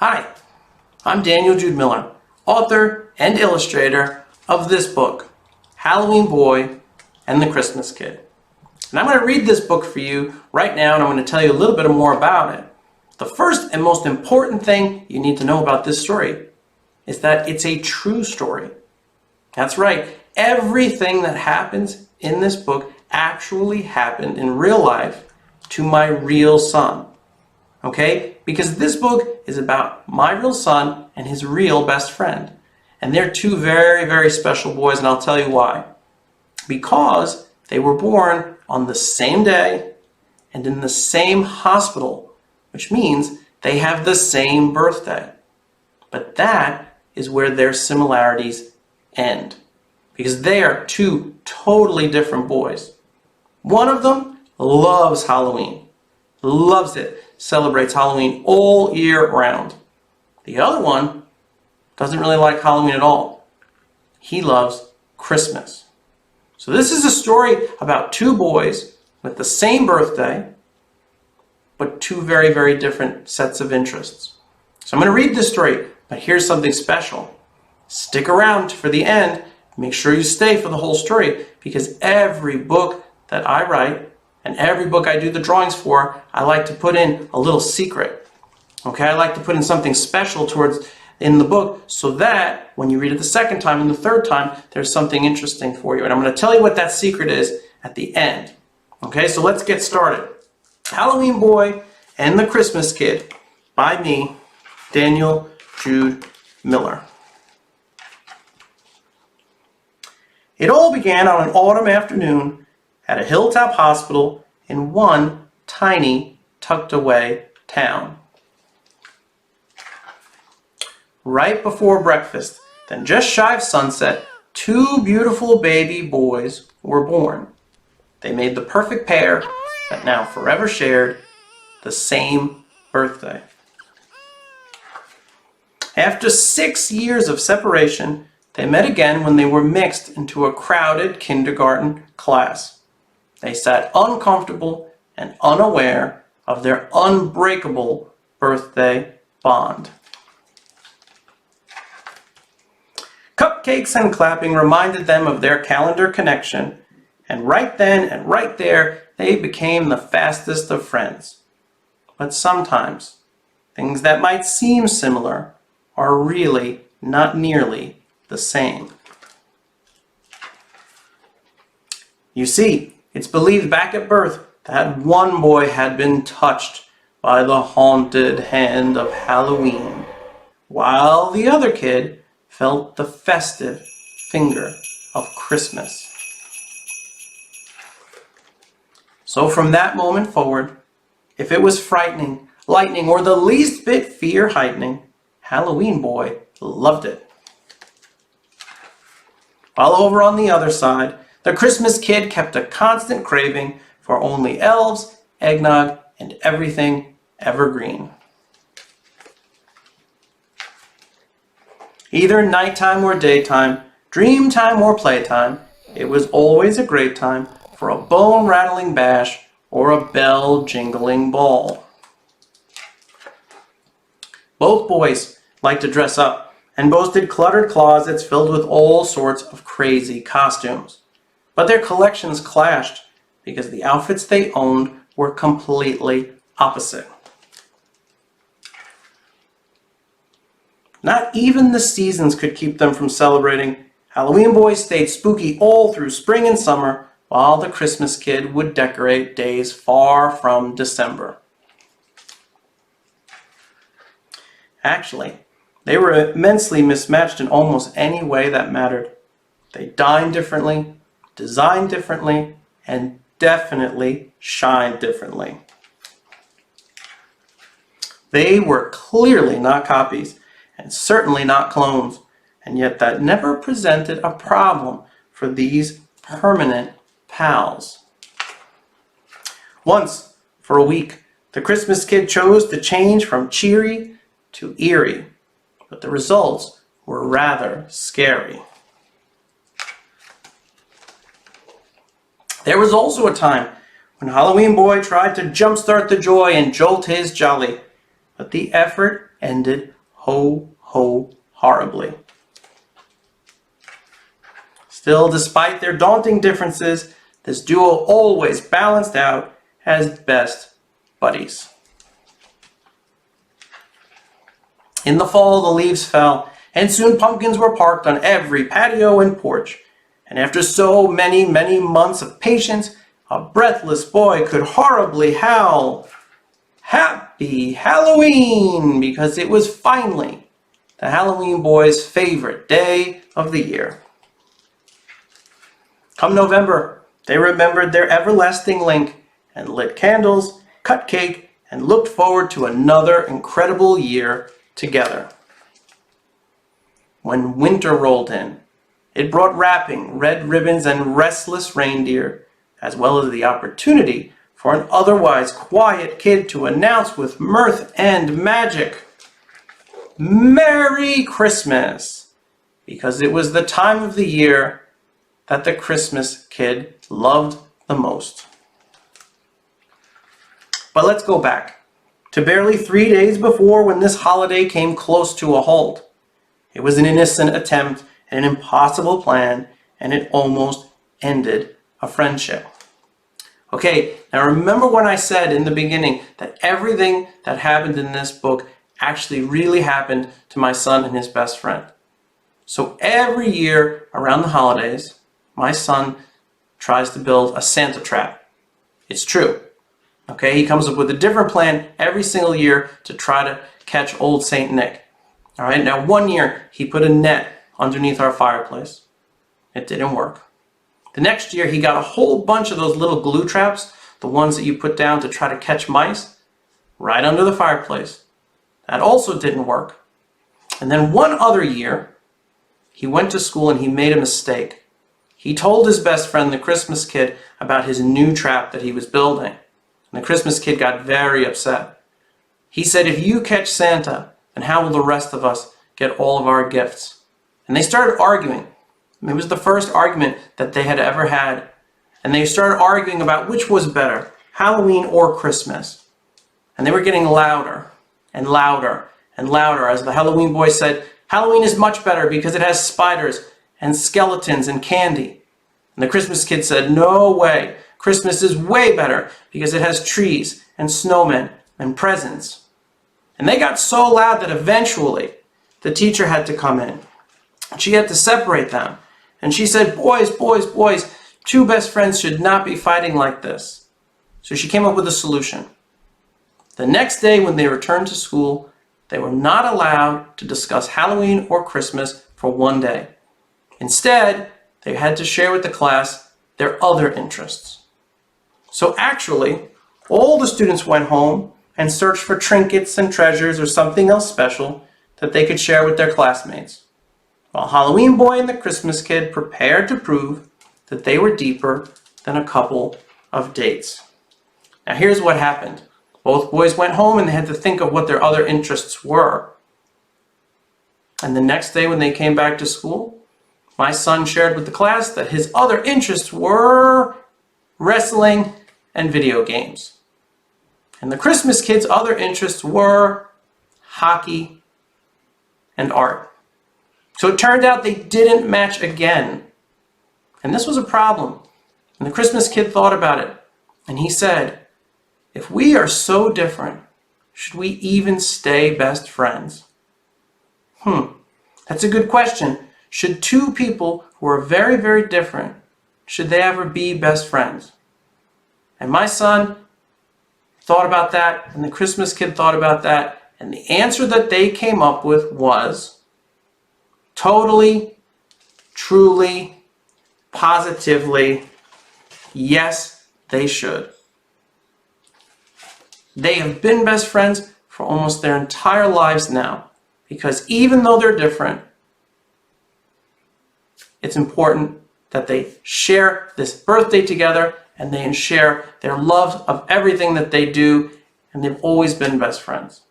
Hi, I'm Jude Miller, author and illustrator of this book, Halloween Boy and the Christmas Kid. And I'm going to read this book for you right now, and I'm going to tell you a little bit more about it. The first and most important thing you need to know about this story is that it's a true story. That's right, everything that happens in this book actually happened in real life to my real son. Okay? Because this book is about my real son and his real best friend. And they're two very, very special boys, and I'll tell you why. Because they were born on the same day and in the same hospital, which means they have the same birthday. But that is where their similarities end. Because they are two totally different boys. One of them loves Halloween. Loves it. Celebrates Halloween all year round. The other one doesn't really like Halloween at all. He loves Christmas. So this is a story about two boys with the same birthday, but two very, very different sets of interests. So I'm going to read this story, but here's something special. Stick around for the end. Make sure you stay for the whole story, because every book that I write and every book I do the drawings for, I like to put in a little secret. Okay, I like to put in something special in the book so that when you read it the second time and the third time, there's something interesting for you. And I'm going to tell you what that secret is at the end. Okay, so let's get started. Halloween Boy and the Christmas Kid by me, Jude Miller. It all began on an autumn afternoon at a hilltop hospital in one tiny, tucked-away town. Right before breakfast, then just shy of sunset, two beautiful baby boys were born. They made the perfect pair that now forever shared the same birthday. After 6 years of separation, they met again when they were mixed into a crowded kindergarten class. They sat uncomfortable and unaware of their unbreakable birthday bond. Cupcakes and clapping reminded them of their calendar connection, and right then and right there, they became the fastest of friends. But sometimes, things that might seem similar are really not nearly the same. You see, it's believed back at birth that one boy had been touched by the haunted hand of Halloween, while the other kid felt the festive finger of Christmas. So from that moment forward, if it was frightening, lightning, or the least bit fear-heightening, Halloween Boy loved it. While over on the other side, the Christmas Kid kept a constant craving for only elves, eggnog, and everything evergreen. Either nighttime or daytime, dream time or playtime, it was always a great time for a bone-rattling bash or a bell-jingling ball. Both boys liked to dress up and boasted cluttered closets filled with all sorts of crazy costumes. But their collections clashed because the outfits they owned were completely opposite. Not even the seasons could keep them from celebrating. Halloween Boy stayed spooky all through spring and summer, while the Christmas Kid would decorate days far from December. Actually, they were immensely mismatched in almost any way that mattered. They dined differently, designed differently, and definitely shined differently. They were clearly not copies, and certainly not clones, and yet that never presented a problem for these permanent pals. Once, for a week, the Christmas Kid chose to change from cheery to eerie, but the results were rather scary. There was also a time when Halloween Boy tried to jumpstart the joy and jolt his jolly, but the effort ended horribly. Still, despite their daunting differences, this duo always balanced out as best buddies. In the fall, the leaves fell, and soon pumpkins were parked on every patio and porch. And after so many months of patience, a breathless boy could horribly howl, "Happy Halloween!" because it was finally the Halloween boy's favorite day of the year. Come November, they remembered their everlasting link and lit candles, cut cake, and looked forward to another incredible year together. When winter rolled in, it brought wrapping, red ribbons, and restless reindeer, as well as the opportunity for an otherwise quiet kid to announce with mirth and magic, "Merry Christmas!" because it was the time of the year that the Christmas kid loved the most. But let's go back to barely 3 days before, when this holiday came close to a halt. It was an innocent attempt at an impossible plan, and it almost ended a friendship. Okay, now remember when I said in the beginning that everything that happened in this book actually really happened to my son and his best friend. So every year around the holidays, my son tries to build a Santa trap. It's true. Okay, he comes up with a different plan every single year to try to catch old Saint Nick. All right, now one year he put a net underneath our fireplace. It didn't work. The next year he got a whole bunch of those little glue traps, the ones that you put down to try to catch mice, right under the fireplace. That also didn't work. And then one other year, he went to school and he made a mistake. He told his best friend, the Christmas kid, about his new trap that he was building. And the Christmas kid got very upset. He said, "If you catch Santa, then how will the rest of us get all of our gifts?" And they started arguing. It was the first argument that they had ever had. And they started arguing about which was better, Halloween or Christmas. And they were getting louder and louder and louder. As the Halloween boy said, "Halloween is much better because it has spiders and skeletons and candy." And the Christmas kid said, "No way. Christmas is way better because it has trees and snowmen and presents." And they got so loud that eventually the teacher had to come in. She had to separate them. And she said, "Boys, boys, boys, two best friends should not be fighting like this." So she came up with a solution. The next day when they returned to school, they were not allowed to discuss Halloween or Christmas for one day. Instead, they had to share with the class their other interests. So actually, all the students went home and searched for trinkets and treasures or something else special that they could share with their classmates, while Halloween boy and the Christmas kid prepared to prove that they were deeper than a couple of dates. Now here's what happened. Both boys went home and they had to think of what their other interests were. And the next day when they came back to school, my son shared with the class that his other interests were wrestling and video games. And the Christmas kid's other interests were hockey and art. So it turned out they didn't match again. And this was a problem. And the Christmas kid thought about it. And he said, "If we are so different, should we even stay best friends?" That's a good question. Should two people who are very, very different, should they ever be best friends? And my son thought about that, and the Christmas kid thought about that, and the answer that they came up with was totally, truly, positively, yes, they should. They have been best friends for almost their entire lives now, because even though they're different, it's important that they share this birthday together and they share their love of everything that they do, and they've always been best friends.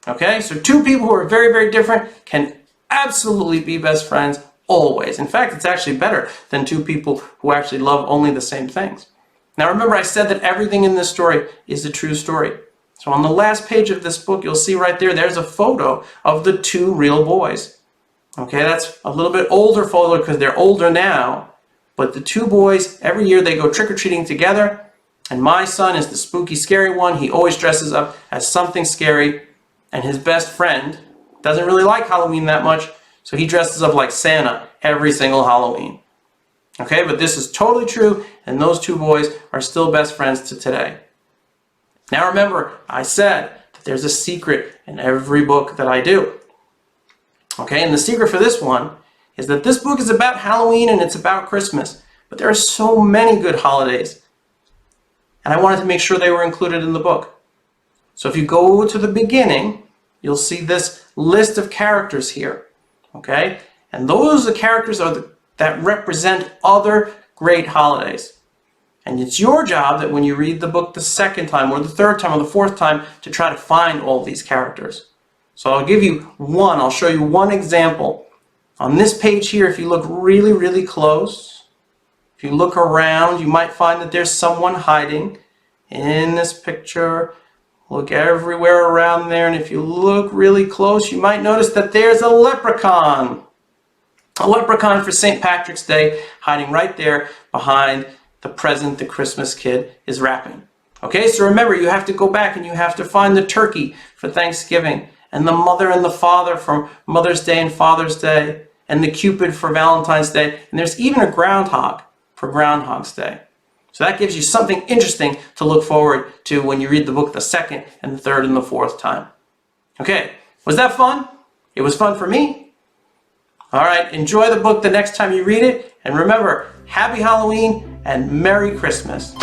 Okay, so two people who are very, very different can absolutely be best friends always. In fact, it's actually better than two people who actually love only the same things. Now remember, I said that everything in this story is a true story. So on the last page of this book, you'll see right there, there's a photo of the two real boys. Okay, that's a little bit older photo because they're older now. But the two boys, every year they go trick-or-treating together. And my son is the spooky, scary one. He always dresses up as something scary. And his best friend doesn't really like Halloween that much, so he dresses up like Santa every single Halloween. Okay, but this is totally true, and those two boys are still best friends to today. Now remember, I said that there's a secret in every book that I do. Okay, and the secret for this one is that this book is about Halloween and it's about Christmas, but there are so many good holidays, and I wanted to make sure they were included in the book. So if you go to the beginning, you'll see this list of characters here. Okay, and those are the characters that represent other great holidays. And it's your job that when you read the book the second time or the third time or the fourth time to try to find all these characters. So I'll show you one example. On this page here, if you look really, really close, if you look around, you might find that there's someone hiding in this picture. Look everywhere around there, and if you look really close, you might notice that there's a leprechaun. A leprechaun for St. Patrick's Day, hiding right there behind the present the Christmas kid is wrapping. Okay, so remember, you have to go back and you have to find the turkey for Thanksgiving, and the mother and the father for Mother's Day and Father's Day, and the Cupid for Valentine's Day, and there's even a groundhog for Groundhog's Day. So that gives you something interesting to look forward to when you read the book the second and the third and the fourth time. Okay, was that fun? It was fun for me. All right, enjoy the book the next time you read it, and remember, Happy Halloween and Merry Christmas.